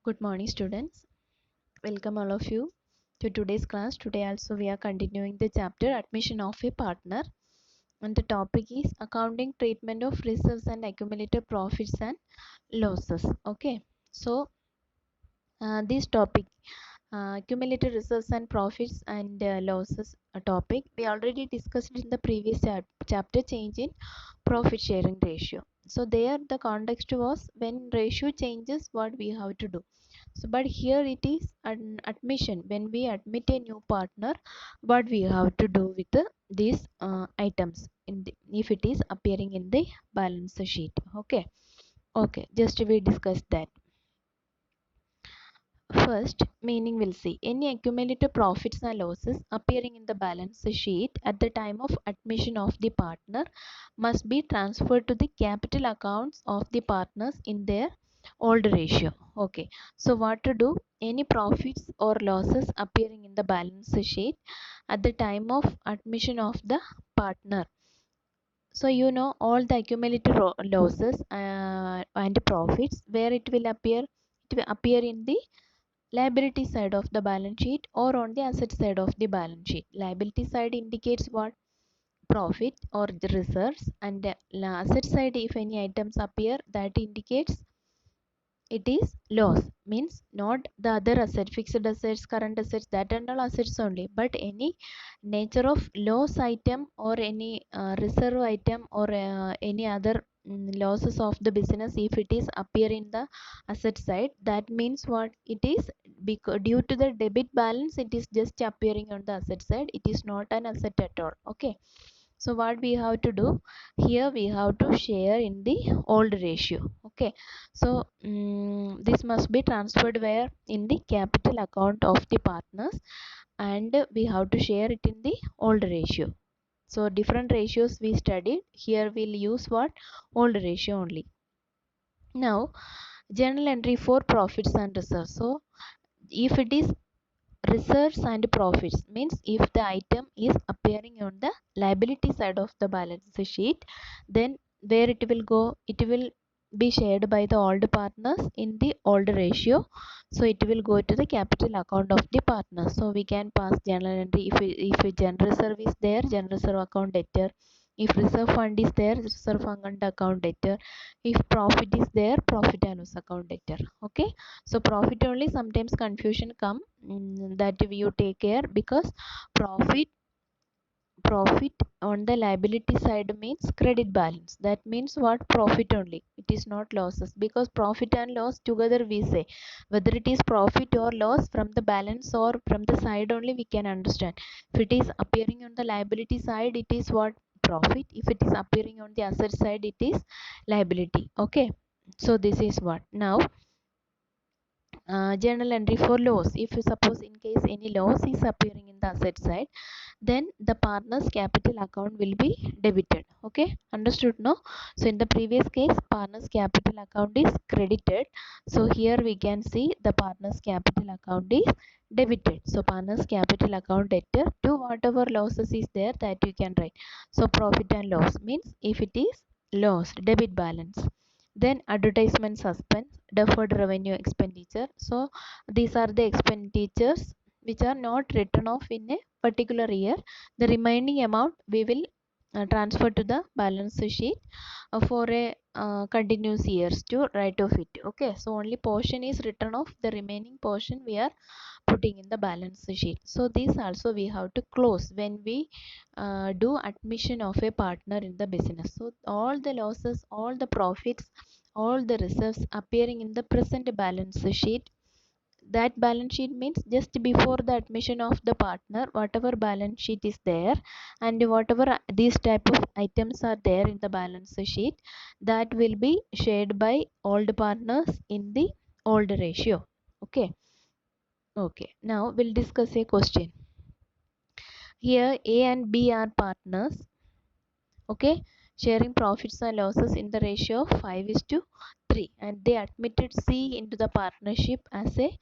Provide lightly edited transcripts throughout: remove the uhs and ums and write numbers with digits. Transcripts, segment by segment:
Good morning, students. Welcome all of you to today's class. Today also we are continuing the chapter admission of a partner, and the topic is accounting treatment of reserves and accumulated profits and losses. Okay, so this topic, accumulated reserves and profits and losses topic, we already discussed in the previous chapter, change in profit sharing ratio. So there the context was when ratio changes, what we have to do. So but here it is an admission. When we admit a new partner, what we have to do with these items if it is appearing in the balance sheet. Okay, just we discussed that. First, meaning we'll see any accumulated profits and losses appearing in the balance sheet at the time of admission of the partner must be transferred to the capital accounts of the partners in their old ratio. Okay, so what to do? Any profits or losses appearing in the balance sheet at the time of admission of the partner. So you know all the accumulated losses and profits, where it will appear. It will appear in the liability side of the balance sheet or on the asset side of the balance sheet. Liability side indicates what? Profit or the reserves, and the asset side, if any items appear, that indicates it is loss. Means not the other asset, fixed assets, current assets, that and all assets only, but any nature of loss item or any reserve item or any other losses of the business, if it is appear in the asset side, that means what? It is because due to the debit balance, it is just appearing on the asset side, it is not an asset at all. Okay, so what we have to do here, we have to share in the old ratio. Okay, so this must be transferred where? In the capital account of the partners, and we have to share it in the old ratio. So different ratios we studied, here we'll use what? Old ratio only. Now, journal entry for profits and reserves. So if it is reserves and profits, means if the item is appearing on the liability side of the balance sheet, then where it will go? It will be shared by the old partners in the old ratio, so it will go to the capital account of the partners. So we can pass journal entry. If a general reserve is there, general reserve account debtor. If reserve fund is there, reserve fund account debtor. If profit is there, profit and loss account debtor. Okay, so profit only sometimes confusion come, that you take care, because profit profit on the liability side means credit balance. That means what? Profit only, it is not losses, because profit and loss together we say, whether it is profit or loss from the balance or from the side only, we can understand. If it is appearing on the liability side, it is what? Profit. If it is appearing on the asset side, it is liability. Okay, so this is what. Now, journal entry for loss. If you suppose in case any loss is appearing in the asset side, then the partner's capital account will be debited. Okay, understood? No? So in the previous case, partner's capital account is credited, so here we can see the partner's capital account is debited. So partner's capital account debtor to whatever losses is there, that you can write. So profit and loss means if it is loss, debit balance. Then advertisement suspense, deferred revenue expenditure. So these are the expenditures which are not written off in a particular year. The remaining amount we will transfer to the balance sheet for a continuous years to write off it. Okay, so only portion is written off, the remaining portion we are putting in the balance sheet. So this also we have to close when we do admission of a partner in the business. So all the losses, all the profits, all the reserves appearing in the present balance sheet. That balance sheet means just before the admission of the partner, whatever balance sheet is there, and whatever these type of items are there in the balance sheet, that will be shared by all the partners in the old ratio. Okay, okay, now we'll discuss a question. Here A and B are partners. Okay, sharing profits and losses in the ratio of 5:3, and they admitted C into the partnership as a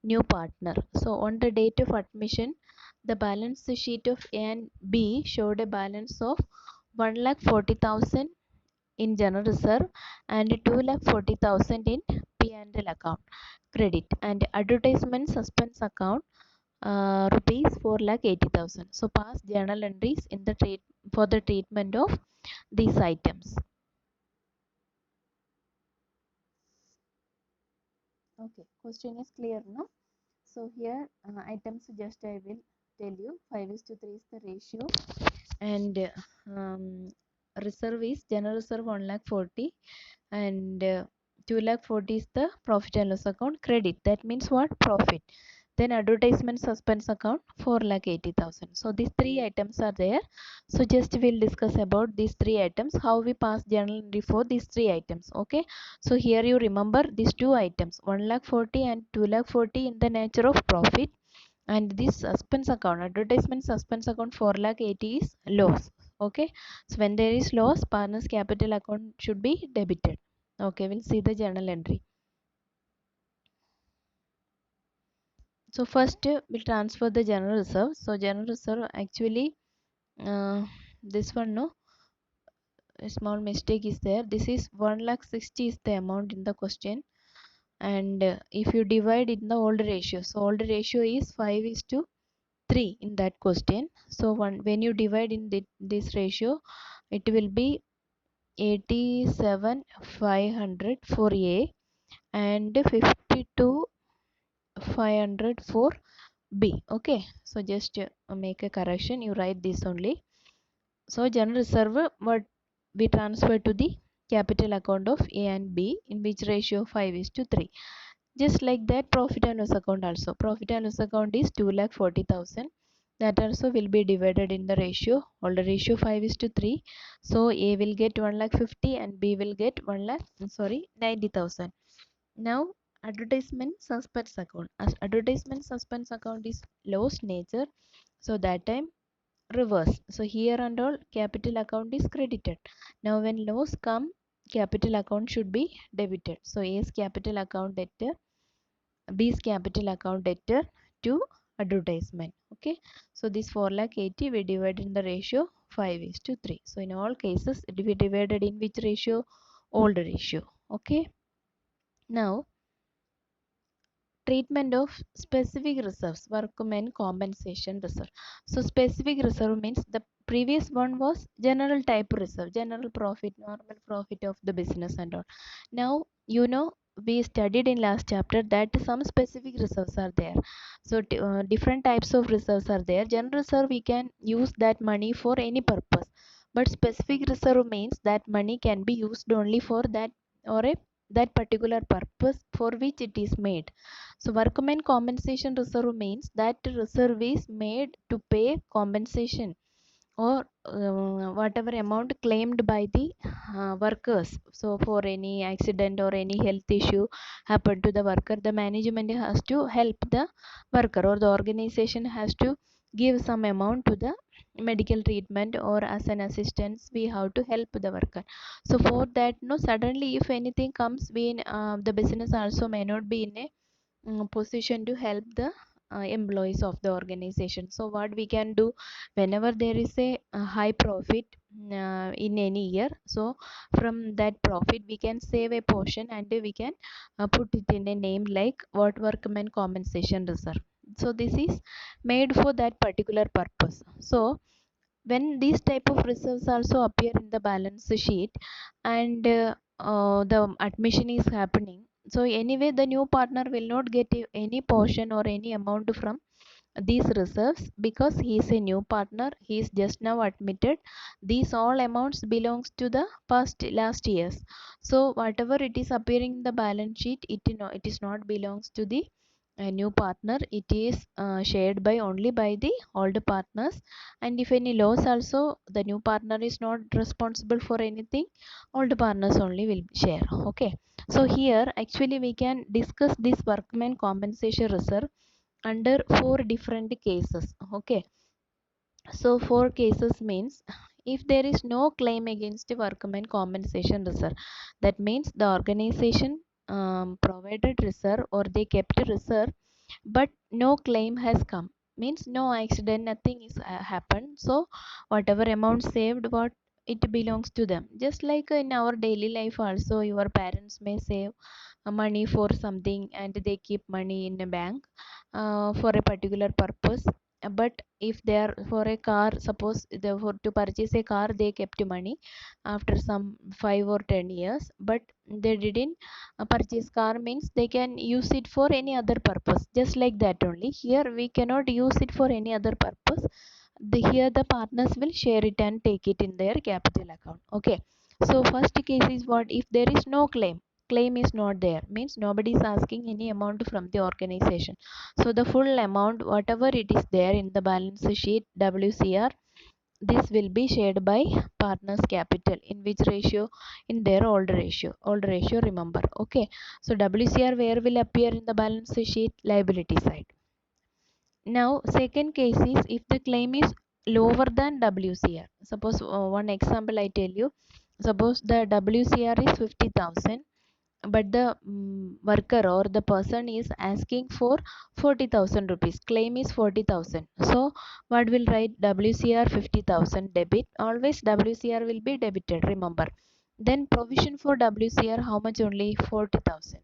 new partner. So on the date of admission, the balance sheet of A and B showed a balance of 1,40,000 in general reserve and 2,40,000 in P&L account credit, and advertisement suspense account rupees 4,80,000. So past journal entries in the trade for the treatment of these items. Okay, question is clear now. So here items just I will tell you. 5:3 is the ratio, and reserve is general reserve 1,40,000, and 2,40,000 is the profit and loss account credit. That means what? Profit. Then advertisement suspense account 4,80,000. So these three items are there. So just we'll discuss about these three items, how we pass journal entry for these three items. Okay. So here you remember these two items, 1,40,000 and 2,40,000 in the nature of profit, and this suspense account, advertisement suspense account 4,80,000 is loss. Okay. So when there is loss, partners capital account should be debited. Okay, we'll see the journal entry. So first we'll transfer the general reserve. So general reserve actually this one, no, a small mistake is there. This is 1,60,000 is the amount in the question, and if you divide in the old ratio, so old ratio is 5:3 in that question. So when you divide in this ratio, it will be 87,500 for A and 52,500 for B. Okay, so just make a correction, you write this only. So general reserve what we transfer to the capital account of A and B, in which ratio 5:3. Just like that, profit and loss account also. Profit and loss account is 2,40,000. That also will be divided in the ratio. All the ratio 5:3. So A will get 1,50,000 and B will get 90,000. Now advertisement suspense account. As advertisement suspense account is loss nature, so that time reverse. So here and all capital account is credited. Now when loss come, capital account should be debited. So A's capital account debtor, B's capital account debtor to advertisement. Okay. So this 4,80,000 we divided in the ratio 5:3. So in all cases it will be divided in which ratio? Old ratio. Okay. Now treatment of specific reserves, workmen compensation reserve. So specific reserve means the previous one was general type reserve, general profit, normal profit of the business and all. Now you know we studied in last chapter that some specific reserves are there. So different types of reserves are there. General reserve we can use that money for any purpose, but specific reserve means that money can be used only for that or a that particular purpose for which it is made. So workmen compensation reserve means that reserve is made to pay compensation or whatever amount claimed by the workers. So for any accident or any health issue happened to the worker, the management has to help the worker, or the organization has to give some amount to the medical treatment, or as an assistance we have to help the worker. So for that, no, suddenly if anything comes, we the business also may not be in a position to help the employees of the organization. So what we can do, whenever there is a high profit in any year, so from that profit we can save a portion and we can put it in a name like what? Workmen compensation reserve. So this is made for that particular purpose. So when these type of reserves also appear in the balance sheet, and the admission is happening, so anyway the new partner will not get any portion or any amount from these reserves, because he is a new partner, he is just now admitted. These all amounts belongs to the past last years. So whatever it is appearing in the balance sheet, it is not belongs to the new partner. It is shared by only by the old partners, and if any loss also, the new partner is not responsible for anything, old partners only will share. Okay. So here actually we can discuss this workman compensation reserve under four different cases. Okay. So four cases means if there is no claim against the workman compensation reserve, that means the organization provided reserve or they kept reserve, but no claim has come, means no accident, nothing is happened. So whatever amount saved, what it belongs to them. Just like in our daily life also, your parents may save money for something and they keep money in a bank for a particular purpose. But if they are for a car, suppose they for to purchase a car they kept money after some 5 or 10 years, but they didn't purchase car, means they can use it for any other purpose. Just like that only here we cannot use it for any other purpose. Here the partners will share it and take it in their capital account. Okay, so first case is what? If there is no claim is not there, means nobody is asking any amount from the organization, so the full amount whatever it is there in the balance sheet WCR, this will be shared by partners capital. In which ratio? In their old ratio, remember. Okay, so WCR where will appear in the balance sheet? Liability side. Now second case is if the claim is lower than WCR. Suppose one example I tell you. Suppose the WCR is 50,000, but the worker or the person is asking for 40,000 rupees. Claim is 40,000. So what will write? WCR 50,000 debit. Always WCR will be debited, remember. Then provision for WCR how much? Only 40,000.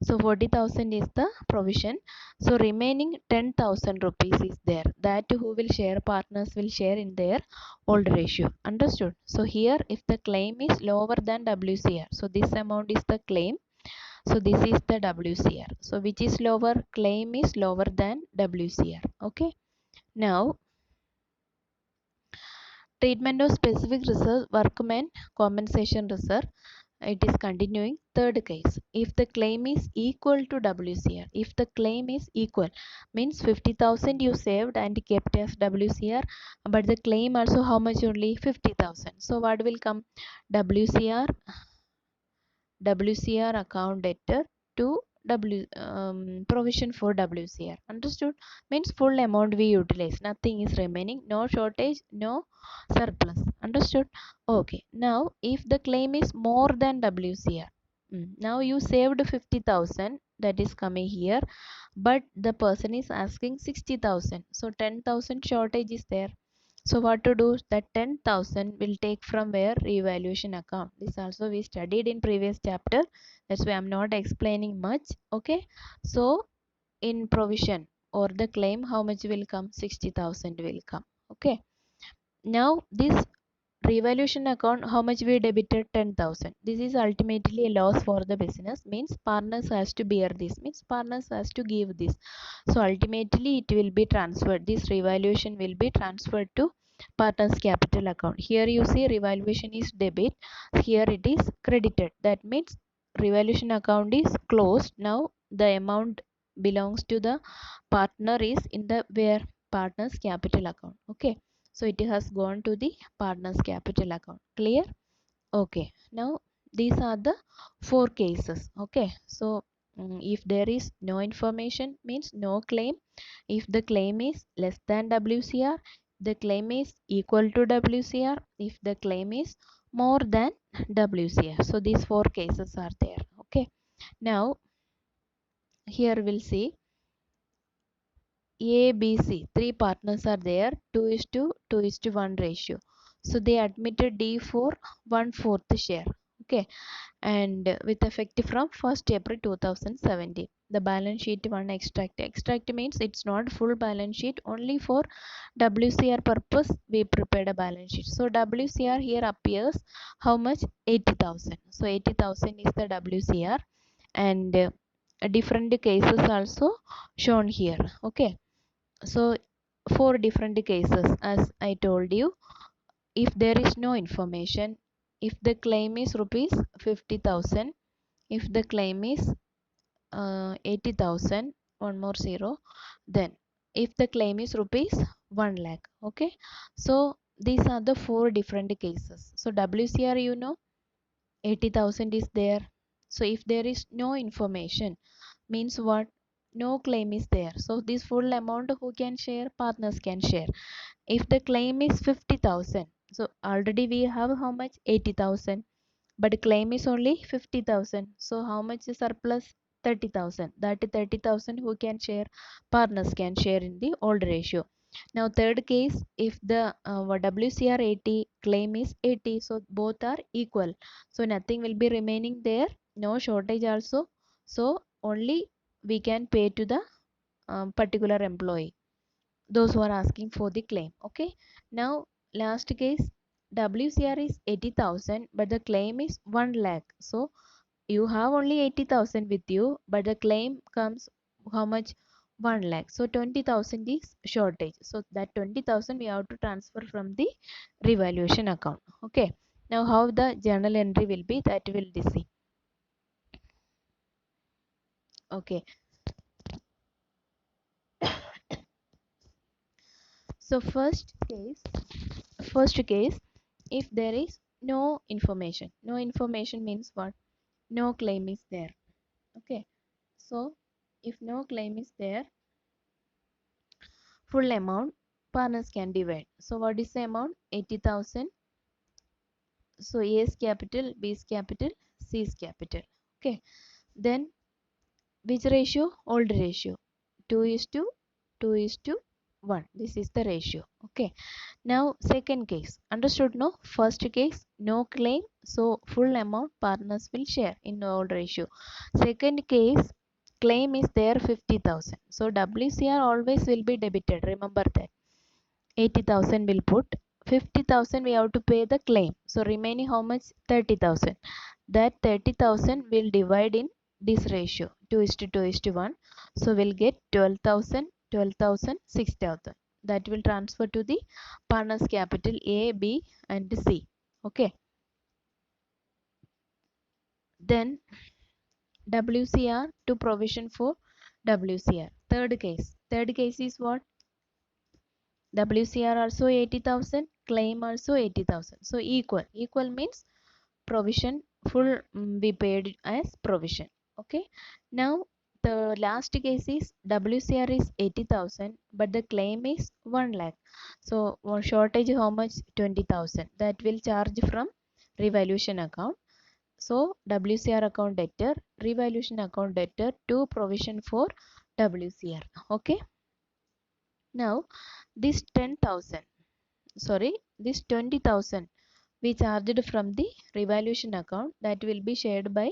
So 40,000 is the provision. So remaining 10,000 rupees is there. That who will share? Partners will share in their old ratio. Understood? So here if the claim is lower than WCR, so this amount is the claim. So this is the WCR. So which is lower? Claim is lower than WCR. Okay. Now treatment of specific reserve, workmen compensation reserve. It is continuing. Third case, if the claim is equal to WCR, if the claim is equal, means 50,000 you saved and kept as WCR, but the claim also how much? Only 50,000. So what will come? WCR account debtor to provision for WCR. Understood? Means full amount we utilize, nothing is remaining, no shortage, no surplus. Understood? Okay, now if the claim is more than WCR, now you saved 50,000, that is coming here, but the person is asking 60,000, so 10,000 shortage is there. So what to do? That 10,000 will take from where? Revaluation account. This also we studied in previous chapter. That's why I'm not explaining much. Okay. So in provision or the claim, how much will come? 60,000 will come. Okay. Now this revaluation account, how much we debited? 10,000. This is ultimately a loss for the business, means partners has to bear this, means partners has to give this. So ultimately it will be transferred, this revaluation will be transferred to partners capital account. Here you see revaluation is debit, here it is credited. That means revaluation account is closed. Now the amount belongs to the partner is in the where? Partners capital account. Okay, so it has gone to the partners capital account. Clear? Okay, now these are the four cases. Okay, so if there is no information, means no claim. If the claim is less than WCR, the claim is equal to WCR. If the claim is more than WCR, so these four cases are there. Okay, now here we'll see A, B, C. Three partners are there. 2:1 ratio. So they admitted D for 1/4 share. Okay, and with effect from 1st April 2017. The balance sheet one extract. Extract means it's not full balance sheet. Only for WCR purpose we prepared a balance sheet. So WCR here appears how much? 80,000. So 80,000 is the WCR, and different cases also shown here. Okay, so four different cases as I told you. If there is no information, if the claim is rupees 50,000, if the claim is 80,000, one more zero, then if the claim is rupees 1 lakh. Okay, so these are the four different cases. So WCR, 80,000 is there. So if there is no information, means what? No claim is there. So this full amount who can share? Partners can share. If the claim is 50,000, so already we have how much? 80,000, but claim is only 50,000. So how much is surplus? 30,000. That 30,000 who can share? Partners can share in the old ratio. Now third case, if the WCR 80, claim is 80, so both are equal, so nothing will be remaining there. no shortage also, so only we can pay to the particular employee, those who are asking for the claim. Okay, now last case, WCR is 80,000 but the claim is 1 lakh. So you have only 80,000 with you but the claim comes how much, 1 lakh. So 20,000 is shortage, so that 20,000 we have to transfer from the revaluation account. Okay, now how the journal entry will be, that will see. Okay, so first case, if there is no information means what, no claim is there. Okay, so if no claim is there, full amount partners can divide. So what is the amount, 80,000. So A is capital, B is capital, C is capital. Okay, then which ratio, old ratio, 2 is to 2 is to 1, this is the ratio. Okay, now second case, understood? No, first case no claim, so full amount partners will share in old ratio. Second case, claim is there 50,000, so WCR always will be debited, remember that. 80,000 will put, 50,000 we have to pay the claim, so remaining how much, 30,000. That 30,000 will divide in this ratio, 2 is to 2 is to 1, so we'll get 12,000, 12,000, 6,000. That will transfer to the partners capital A, B and C. Okay, then WCR to provision for WCR. Third case is what, WCR also 80,000, claim also 80,000. So equal means provision full, be paid as provision. Okay, now the last case is WCR is 80,000 but the claim is 1 lakh. So one shortage how much, 20,000, that will charge from revaluation account. So WCR account debtor, revaluation account debtor to provision for WCR. Okay, now this 10,000, sorry, this 20,000 we charged from the revaluation account, that will be shared by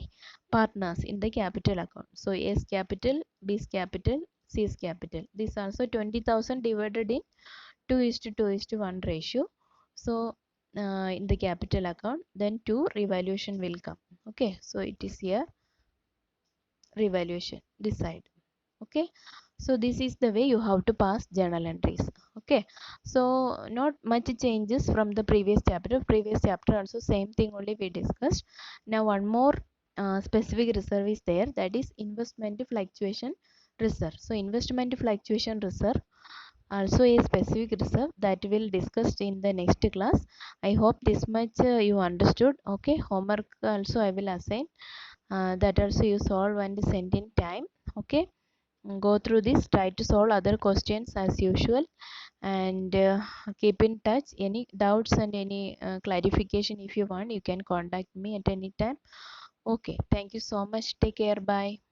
partners in the capital account. So A is capital, B is capital, C is capital. This also 20,000 divided in 2 is to 2 is to 1 ratio. So in the capital account, then 2 revaluation will come. Okay, so it is here revaluation this side. Okay, so this is the way you have to pass journal entries. Okay, so not much changes from the previous chapter also same thing only we discussed. Now one more specific reserve is there, that is investment fluctuation reserve. So investment fluctuation reserve also a specific reserve that will discussed in the next class. I hope this much you understood. Okay, homework also I will assign, that also you solve and send in time. Okay, go through this, try to solve other questions as usual, and keep in touch. Any doubts and any clarification if you want, you can contact me at any time. Okay, thank you so much, take care, bye.